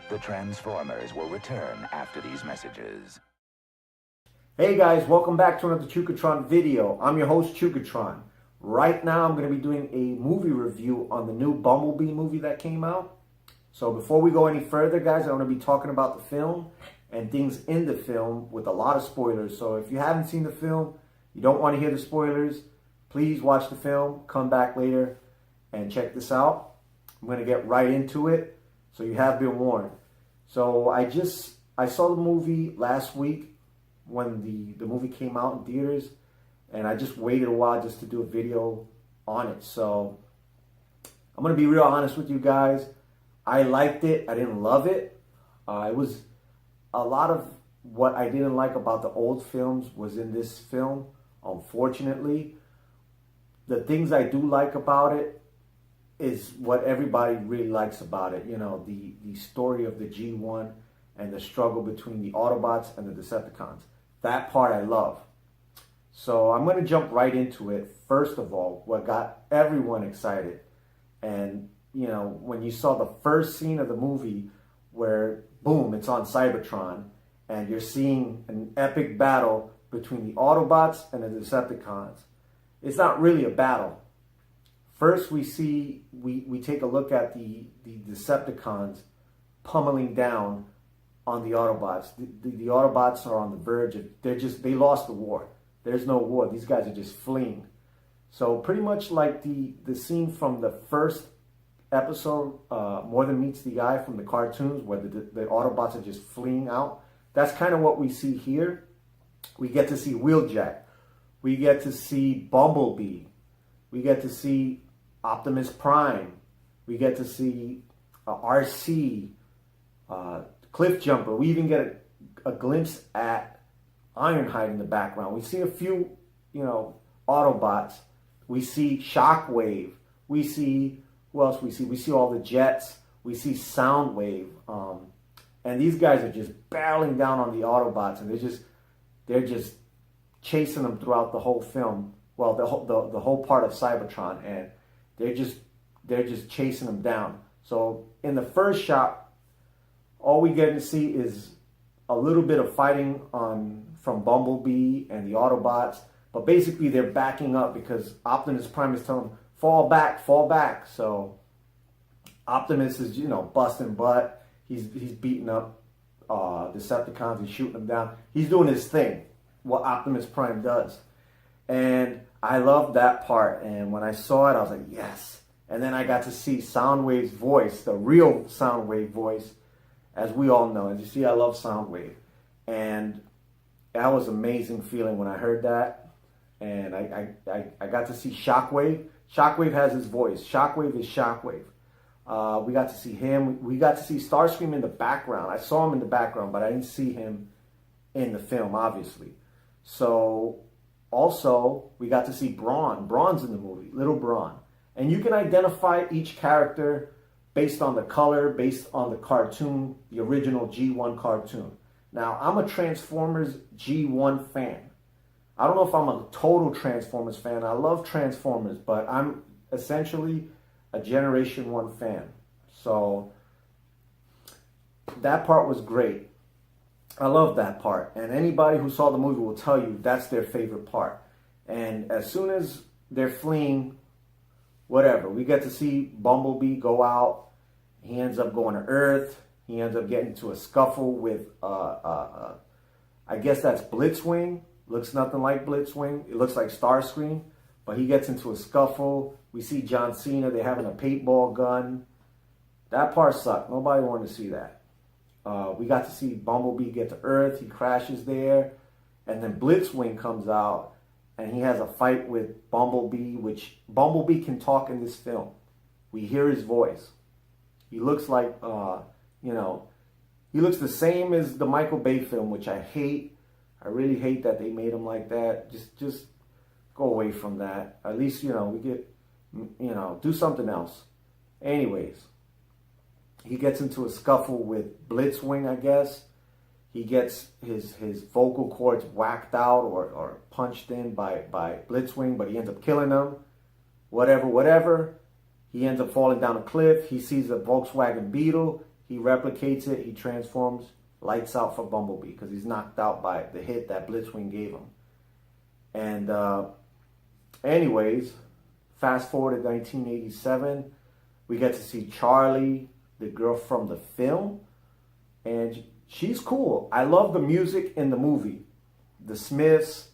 The Transformers will return after these messages. Hey guys, welcome back to another Chucitron video. I'm your host, Chucitron. Right now, I'm going to be doing a movie review on the new Bumblebee movie that came out. So before we go any further, guys, I'm going to be talking about the film and things in the film with a lot of spoilers. So if you haven't seen the film, you don't want to hear the spoilers, please watch the film, come back later and check this out. I'm going to get right into it, so you have been warned. So I saw the movie last week when the movie came out in theaters, and I just waited a while just to do a video on it. So I'm going to be real honest with you guys. I liked it. I didn't love it. It was a lot of what I didn't like about the old films was in this film, unfortunately. The things I do like about it is what everybody really likes about it. You know, the story of the G1 and the struggle between the Autobots and the Decepticons. That part I love. So I'm going to jump right into it. First of all, what got everyone excited, and you know, when you saw the first scene of the movie where, boom, it's on Cybertron, and you're seeing an epic battle between the Autobots and the Decepticons. It's not really a battle. First, we take a look at the Decepticons pummeling down on the Autobots. The Autobots are on the verge of, they lost the war. There's no war. These guys are just fleeing. So pretty much like the scene from the first episode, More Than Meets the Eye from the cartoons, where the Autobots are just fleeing out. That's kind of what we see here. We get to see Wheeljack. We get to see Bumblebee. We get to see Optimus Prime. We get to see RC, Cliff Jumper. We even get a glimpse at Ironhide in the background. We see a few, you know, Autobots. We see Shockwave. We see, who else we see? We see all the jets. We see Soundwave. And these guys are just barreling down on the Autobots, and they're just chasing them throughout the whole film. Well, the whole part of Cybertron, and they're just chasing them down. So in the first shot, all we get to see is a little bit of fighting from Bumblebee and the Autobots, but basically they're backing up because Optimus Prime is telling them, fall back, fall back. So Optimus is, you know, busting butt. He's beating up Decepticons. He's shooting them down. He's doing his thing, what Optimus Prime does. And I love that part. And when I saw it, I was like, yes. And then I got to see Soundwave's voice, the real Soundwave voice, as we all know. As you see, I love Soundwave. And that was an amazing feeling when I heard that. And I got to see Shockwave. Shockwave has his voice. Shockwave is Shockwave. We got to see him. We got to see Starscream in the background. I saw him in the background, but I didn't see him in the film, obviously. So also, we got to see Brawn. Brawn's in the movie, Little Brawn. And you can identify each character based on the color, based on the cartoon, the original G1 cartoon. Now, I'm a Transformers G1 fan. I don't know if I'm a total Transformers fan. I love Transformers, but I'm essentially a Generation 1 fan. So that part was great. I love that part. And anybody who saw the movie will tell you that's their favorite part. And as soon as they're fleeing, whatever, we get to see Bumblebee go out. He ends up going to Earth. He ends up getting into a scuffle with, I guess that's Blitzwing. Looks nothing like Blitzwing. It looks like Starscream. But he gets into a scuffle. We see John Cena. They're having a paintball gun. That part sucked. Nobody wanted to see that. We got to see Bumblebee get to Earth. He crashes there. And then Blitzwing comes out. And he has a fight with Bumblebee, which Bumblebee can talk in this film. We hear his voice. He looks like, you know, he looks the same as the Michael Bay film, which I hate. I really hate that they made him like that. Just go away from that. At least, you know, we get, you know, do something else. Anyways, he gets into a scuffle with Blitzwing, I guess. He gets his vocal cords whacked out or punched in by Blitzwing, but he ends up killing him. Whatever. He ends up falling down a cliff. He sees a Volkswagen Beetle. he replicates it, he transforms, lights out for Bumblebee because he's knocked out by the hit that Blitzwing gave him. And anyways, fast forward to 1987, we get to see Charlie, the girl from the film, and she's cool. I love the music in the movie. The Smiths,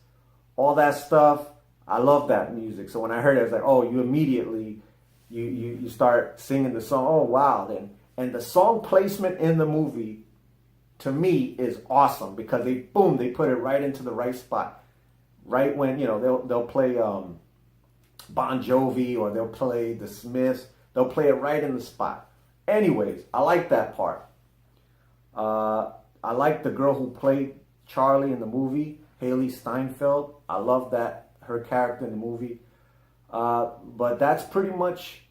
all that stuff. I love that music. So when I heard it, I was like, oh, you immediately, you start singing the song. Oh, wow. Then, and the song placement in the movie, to me, is awesome because they put it right into the right spot. Right when, they'll play Bon Jovi or they'll play the Smiths. They'll play it right in the spot. Anyways, I like that part. I like the girl who played Charlie in the movie, Haley Steinfeld. I love her character in the movie. But that's pretty much,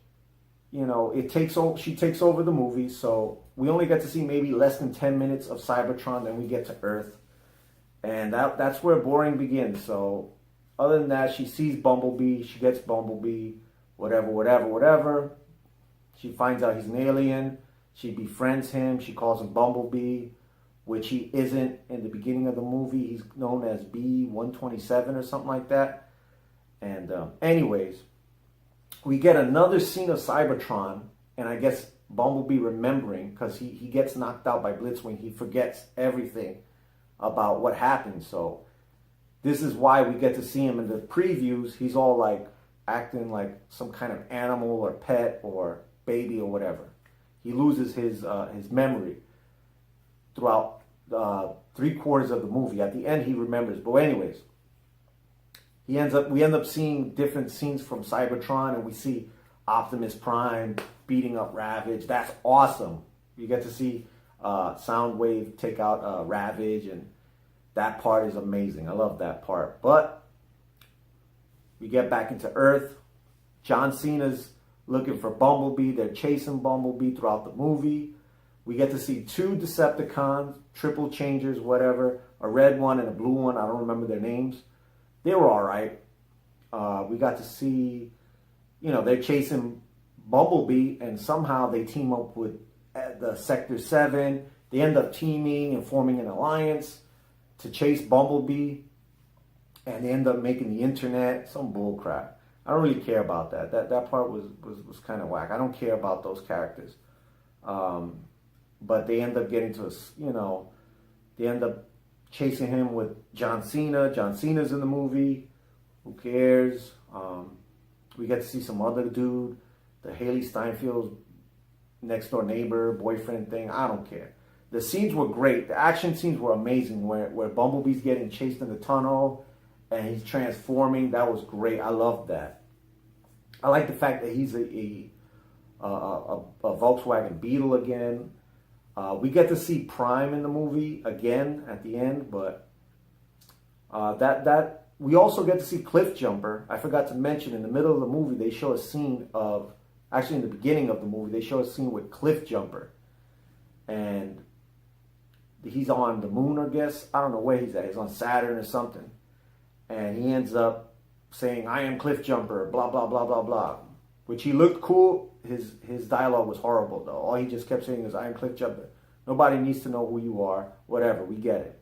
she takes over the movie. So we only get to see maybe less than 10 minutes of Cybertron, then we get to Earth. And that's where boring begins. So other than that, she sees Bumblebee, she gets Bumblebee, whatever. She finds out he's an alien. She befriends him. She calls him Bumblebee, which he isn't in the beginning of the movie. He's known as B-127 or something like that. And anyways, we get another scene of Cybertron, and I guess Bumblebee remembering, because he gets knocked out by Blitzwing. He forgets everything about what happened. So this is why we get to see him in the previews. He's all like acting like some kind of animal or pet or baby or whatever. He loses his memory throughout 3/4 of the movie. At the end, he remembers. But anyways, we end up seeing different scenes from Cybertron, and we see Optimus Prime beating up Ravage. That's awesome. You get to see Soundwave take out Ravage, and that part is amazing. I love that part. But we get back into Earth. John Cena's looking for Bumblebee. They're chasing Bumblebee throughout the movie. We get to see 2 Decepticons, triple changers, whatever. A red one and a blue one. I don't remember their names. They were all right. We got to see, they're chasing Bumblebee, and somehow they team up with the Sector 7. They end up teaming and forming an alliance to chase Bumblebee, and they end up making the internet. Some bull crap. I don't really care about that. That part was kind of whack. I don't care about those characters. But they end up getting to they end up chasing him with John Cena. John Cena's in the movie. Who cares? We get to see some other dude, the Haley Steinfeld's next door neighbor, boyfriend thing. I don't care. The scenes were great. The action scenes were amazing where Bumblebee's getting chased in the tunnel and he's transforming. That was great. I loved that. I like the fact that he's a Volkswagen Beetle again. We get to see Prime in the movie again at the end, but that we also get to see Cliff Jumper. I forgot to mention, in the middle of the movie, they show a scene of, actually in the beginning of the movie, they show a scene with Cliff Jumper. And he's on the moon, I guess. I don't know where he's at. He's on Saturn or something. And he ends up saying, "I am Cliff Jumper," blah, blah, blah, blah, blah. Which he looked cool. His dialogue was horrible, though. All he just kept saying is, "I am Cliff Jumper." Nobody needs to know who you are. Whatever, we get it.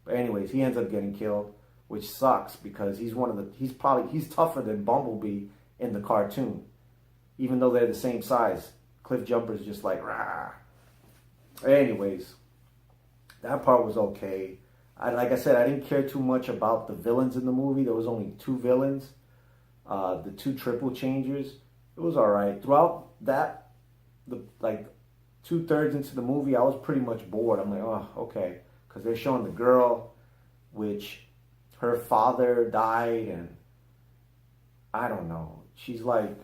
But anyways, he ends up getting killed, which sucks because he's tougher than Bumblebee in the cartoon. Even though they're the same size. Cliff Jumper's just like, rah. Anyways, that part was okay. Like I said, I didn't care too much about the villains in the movie. There was only 2 villains. The 2 triple changers. It was alright. Throughout that, 2/3 into the movie, I was pretty much bored. I'm like, oh, okay. Because they're showing the girl, which her father died, and I don't know. She's like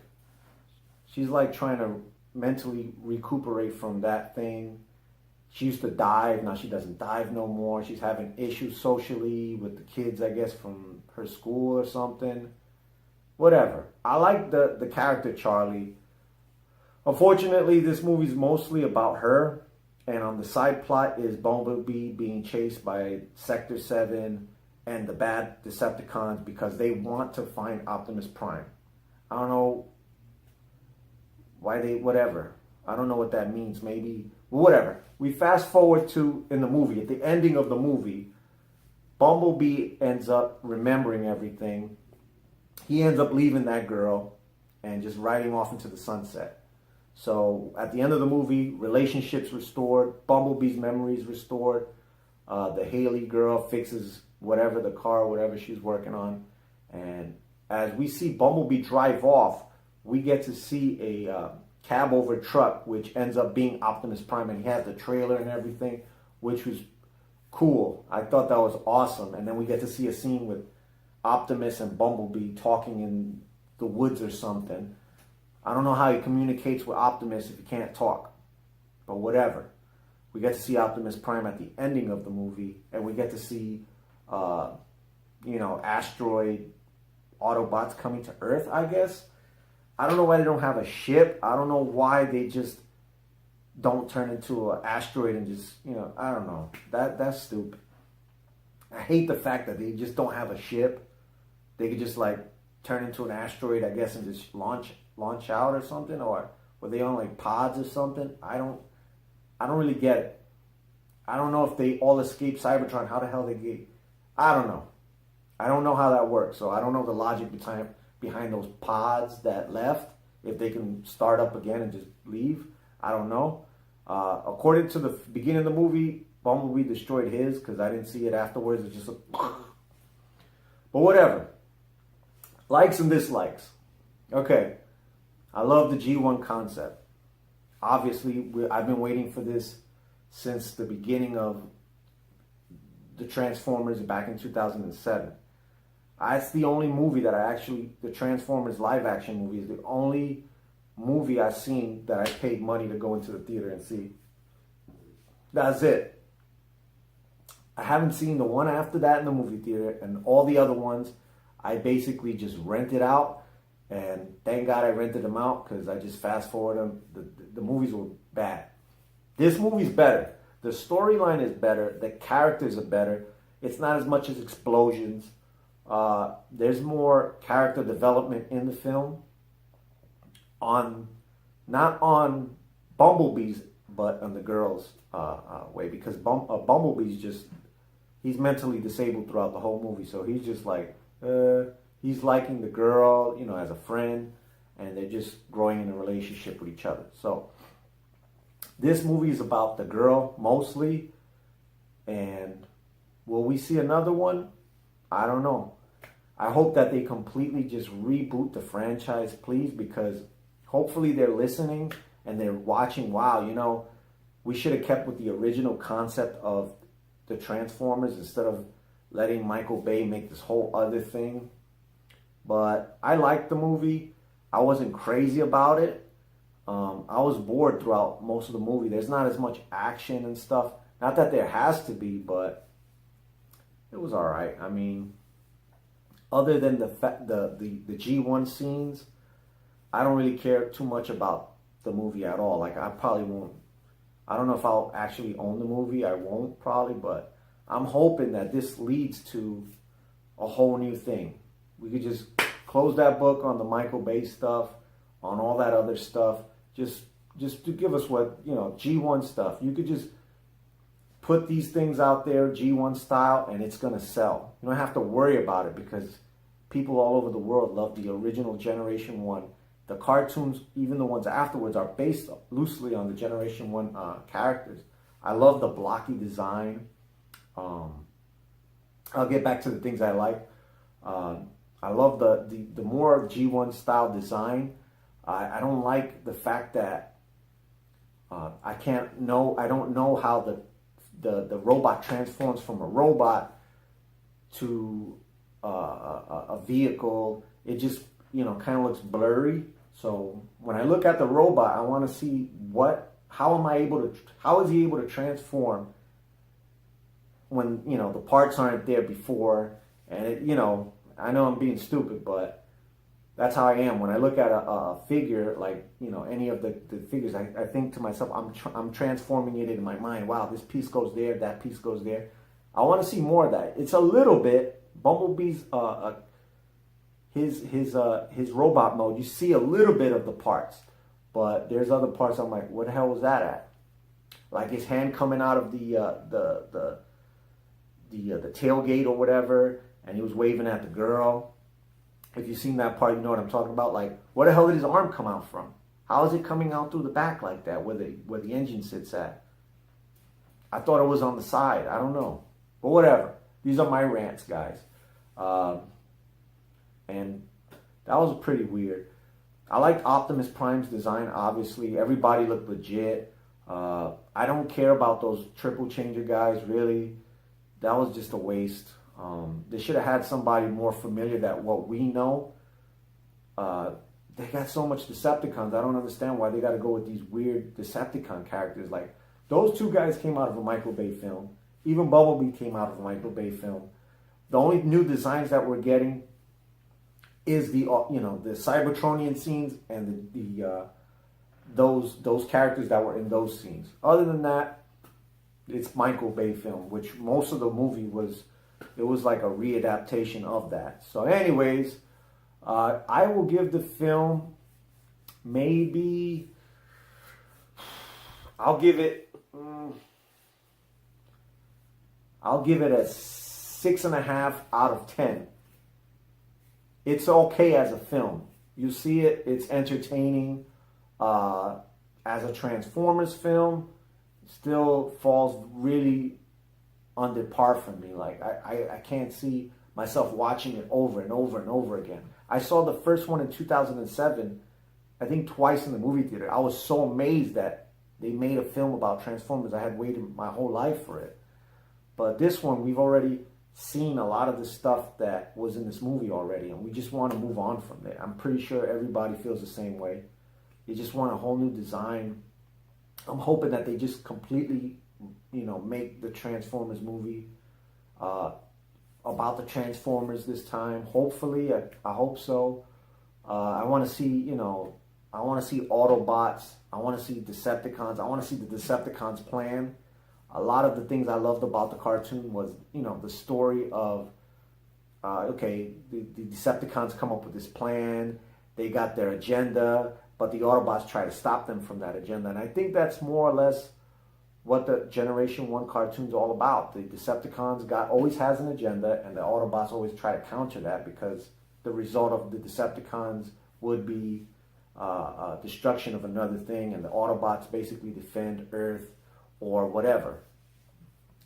trying to mentally recuperate from that thing. She used to dive. Now she doesn't dive no more. She's having issues socially with the kids, I guess, from her school or something. Whatever. I like the character Charlie. Unfortunately, this movie's mostly about her. And on the side plot is Bumblebee being chased by Sector 7 and the bad Decepticons because they want to find Optimus Prime. I don't know why whatever. I don't know what that means. Maybe, whatever. We fast forward to, in the movie, at the ending of the movie, Bumblebee ends up remembering everything. He ends up leaving that girl and just riding off into the sunset. So at the end of the movie, relationships restored, Bumblebee's memories restored. The Haley girl fixes whatever, the car, whatever she's working on. And as we see Bumblebee drive off, we get to see a cab over truck, which ends up being Optimus Prime. And he has the trailer and everything, which was cool. I thought that was awesome. And then we get to see a scene with Optimus and Bumblebee talking in the woods or something. I don't know how he communicates with Optimus if he can't talk, but whatever. We get to see Optimus Prime at the ending of the movie, and we get to see, asteroid Autobots coming to Earth, I guess. I don't know why they don't have a ship. I don't know why they just don't turn into an asteroid and just, I don't know. That's stupid. I hate the fact that they just don't have a ship. They could just turn into an asteroid, I guess, and just launch out or something, or were they on pods or something? I don't really get it. I don't know if they all escaped Cybertron. How the hell they get? I don't know. I don't know how that works. So I don't know the logic behind those pods that left. If they can start up again and just leave, I don't know. According to the beginning of the movie, Bumblebee destroyed his because I didn't see it afterwards. It's just but whatever. Likes and dislikes. Okay. I love the G1 concept. Obviously, I've been waiting for this since the beginning of the Transformers back in 2007. That's the only movie that the Transformers live action movie is the only movie I've seen that I paid money to go into the theater and see. That's it. I haven't seen the one after that in the movie theater, and all the other ones I basically just rented out. And thank God I rented them out because I just fast forward them. The movies were bad. This movie's better. The storyline is better. The characters are better. It's not as much as explosions. There's more character development in the film. Not on Bumblebee's, but on the girl's way. Because Bumblebee's he's mentally disabled throughout the whole movie. So he's just he's liking the girl, as a friend, and they're just growing in a relationship with each other. So this movie is about the girl mostly, and will we see another one? I don't know. I hope that they completely just reboot the franchise, please, because hopefully they're listening and they're watching, wow, we should have kept with the original concept of the Transformers instead of letting Michael Bay make this whole other thing. But I liked the movie. I wasn't crazy about it. I was bored throughout most of the movie. There's not as much action and stuff. Not that there has to be, but it was all right. I mean, other than the G1 scenes, I don't really care too much about the movie at all. I probably won't. I don't know if I'll actually own the movie. I won't probably, but I'm hoping that this leads to a whole new thing. We could just close that book on the Michael Bay stuff, on all that other stuff. Just to give us what, G1 stuff. You could just put these things out there, G1 style, and it's going to sell. You don't have to worry about it because people all over the world love the original Generation 1. The cartoons, even the ones afterwards, are based loosely on the Generation 1 characters. I love the blocky design. I'll get back to the things I like. I love the more G1 style design. I don't like the fact that I don't know how the robot transforms from a robot to a vehicle. It just kind of looks blurry. So when I look at the robot, I want to see how is he able to transform when the parts aren't there before. And I know I'm being stupid, but that's how I am. When I look at a figure, any of the figures, I think to myself, I'm transforming it in my mind. Wow, this piece goes there, that piece goes there. I want to see more of that. It's a little bit Bumblebee's his robot mode. You see a little bit of the parts, But there's other parts I'm like, what the hell was that at? Like his hand coming out of the tailgate or whatever, and he was waving at the girl. If you've seen that part, you know what I'm talking about. Like, where the hell did his arm come out from? How is it coming out through the back like that, where the engine sits at? I thought it was on the side. I don't know. But whatever. These are my rants, guys. And that was pretty weird. I liked Optimus Prime's design, obviously. Everybody looked legit. I don't care about those triple changer guys, really. That was just a waste. They should have had somebody more familiar that what we know. They got so much Decepticons. I don't understand why they got to go with these weird Decepticon characters. Like, those two guys came out of a Michael Bay film. Even Bumblebee came out of a Michael Bay film. The only new designs that we're getting is the Cybertronian scenes and those characters that were in those scenes. Other than that, it's Michael Bay film, which most of the movie was like a readaptation of that. So anyways, I will give the film maybe, I'll give it a 6.5 out of 10. It's okay as a film. You see it, it's entertaining. As a Transformers film, it still falls really under par for me. Like, I can't see myself watching it over and over and over again. I saw the first one in 2007, I think twice in the movie theater. I was so amazed that they made a film about Transformers. I had waited my whole life for it. But this one, we've already seen a lot of the stuff that was in this movie already, and we just want to move on from it. I'm pretty sure everybody feels the same way. They just want a whole new design. I'm hoping that they just completely, make the Transformers movie about the Transformers this time. Hopefully, I hope so. I want to see, I want to see Autobots. I want to see Decepticons. I want to see the Decepticons plan. A lot of the things I loved about the cartoon was, the story of, the Decepticons come up with this plan. They got their agenda, but the Autobots try to stop them from that agenda. And I think that's more or less what the Generation 1 cartoon's all about. The Decepticons always has an agenda, and the Autobots always try to counter that, because the result of the Decepticons would be destruction of another thing, and the Autobots basically defend Earth or whatever.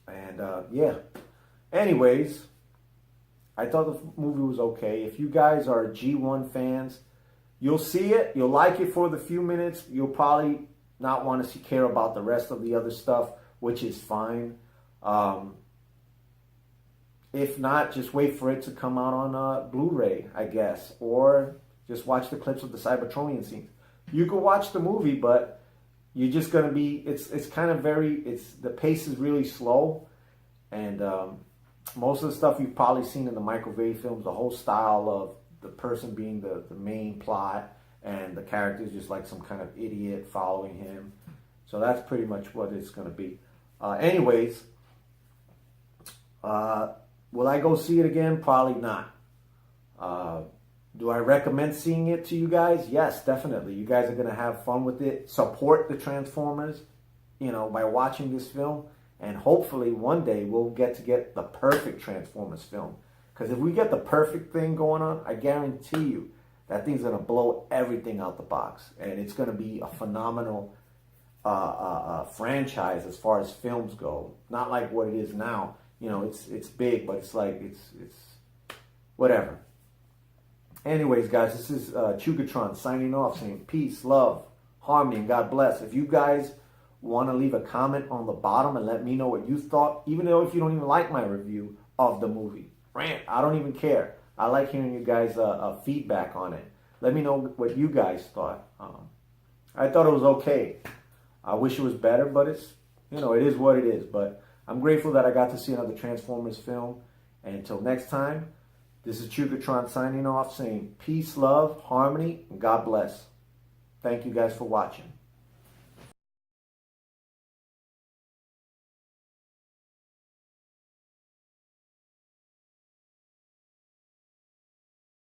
And anyways, I thought the movie was okay. If you guys are G1 fans, you'll see it, you'll like it for the few minutes. You'll probably not want to care about the rest of the other stuff, which is fine. If not, just wait for it to come out on Blu-ray, I guess, or just watch the clips of the Cybertronian scenes. You can watch the movie, but you're just going to be, it's kind of the pace is really slow. And most of the stuff you've probably seen in the Michael Bay films, the whole style of the person being the main plot, and the character's just like some kind of idiot following him. So that's pretty much what it's going to be. Anyways, will I go see it again? Probably not. Do I recommend seeing it to you guys? Yes, definitely. You guys are going to have fun with it. Support the Transformers, by watching this film. And hopefully one day we'll get the perfect Transformers film. Because if we get the perfect thing going on, I guarantee you that thing's going to blow everything out the box. And it's going to be a phenomenal franchise as far as films go. Not like what it is now. It's big, but it's whatever. Anyways, guys, this is Chucitron signing off, saying peace, love, harmony, and God bless. If you guys want to leave a comment on the bottom and let me know what you thought, even though if you don't even like my review of the movie, rant, I don't even care. I like hearing you guys' feedback on it. Let me know what you guys thought. I thought it was okay. I wish it was better, but it's, it is what it is. But I'm grateful that I got to see another Transformers film. And until next time, this is Chucitron signing off, saying peace, love, harmony, and God bless. Thank you guys for watching.